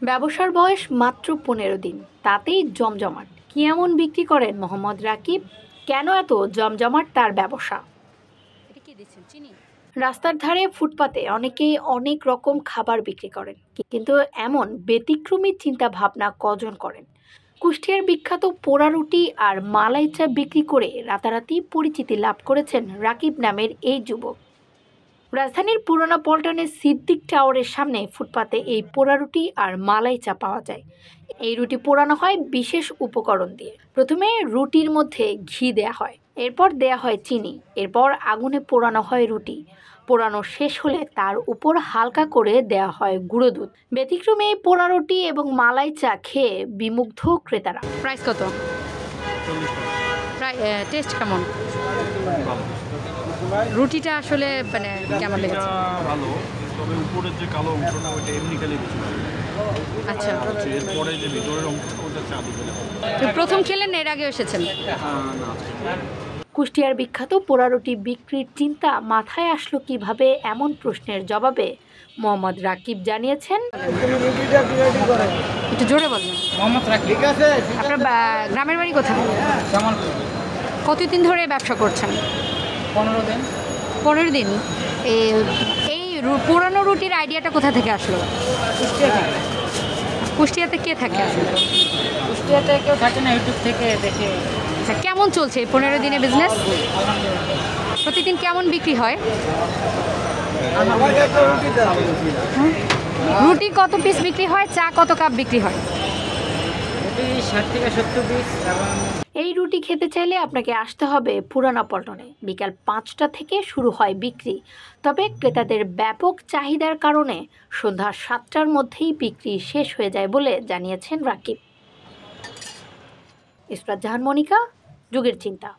ব্যবসার বয়স মাত্র ১৫ দিন, তাতেই জমজমাট। কি এমন বিক্রি করেন মোহাম্মদ রাকিব? কেন এত জমজমাট তার ব্যবসা? রাস্তার ধারে ফুটপাতে অনেকেই অনেক রকম খাবার বিক্রি করেন, কিন্তু এমন ব্যতিক্রমী চিন্তা ভাবনা কজন করেন? কুষ্টিয়ার বিখ্যাত পোড়া রুটি আর মালাই চা বিক্রি করে রাতারাতি পরিচিতি লাভ করেছেন রাকিব নামের এই যুবক। রাজধানীর পুরানা পল্টনের সিদ্দিক টাওয়ারের সামনে ফুটপাতে এই পোড়া রুটি আর মালাই চা পাওয়া যায়। এই রুটি পোড়ানো হয় বিশেষ উপকরণ দিয়ে। প্রথমে রুটির মধ্যে ঘি দেয়া হয়, এরপর দেয়া হয় চিনি, এরপর আগুনে পোড়ানো হয় রুটি। পোড়ানো শেষ হলে তার উপর হালকা করে দেয়া হয় গুঁড়ো দুধ। ব্যতিক্রমে এই পোড়া রুটি এবং মালাই চা খেয়ে বিমুগ্ধ ক্রেতারা। প্রাইস কত? টেস্ট কেমন? রুটিটা আসলে মানে কেমন লেগেছে? ভালো, তবে উপরের যে কালো অংশটা ওটা এমনি খেলে বেশি ভালো। আচ্ছা, এরপরে যে ভিতরের অংশটা ওটা চালু করে। প্রথম খেলেন, এর আগে এসেছেন? কুষ্টিয়ার বিখ্যাত পোড়া রুটি বিক্রির চিন্তা মাথায় আসলো কিভাবে, এমন প্রশ্নের জবাবে মোহাম্মদ রাকিব জানিয়েছেন, একটু জোরে বলবেন। মোহাম্মদ রাকিব। আপনার গ্রামের বাড়ি কোথায়? কতদিন ধরে ব্যবসা করছেন? 15 দিন। 15 দিন। এই পুরানো রুটির আইডিয়াটা কোথা থেকে আসলো? কুষ্টিয়া থেকে। কুষ্টিয়াতে কে থাকে আসলে? কুষ্টিয়াতে কেউ থাকে না, ইউটিউব থেকে দেখে। আচ্ছা, কেমন চলছে এই 15 দিনে বিজনেস? আলহামদুলিল্লাহ। প্রতিদিন কেমন বিক্রি হয়? রুটি কত পিস বিক্রি হয়? চা কত কাপ বিক্রি হয়? রুটি 60 থেকে 70 পিস। এবং এই রুটি খেতে চাইলে আপনাকে আসতে হবে পুরানা পল্টনে। বিকাল 5টা থেকে শুরু হয় বিক্রি, তবে ক্রেতাদের ব্যাপক চাহিদার কারণে সন্ধ্যা 7টার মধ্যেই বিক্রি শেষ হয়ে যায় বলে জানিয়েছেন রাকিব। ইসরাত জাহান মনিকা, যুগের চিন্তা।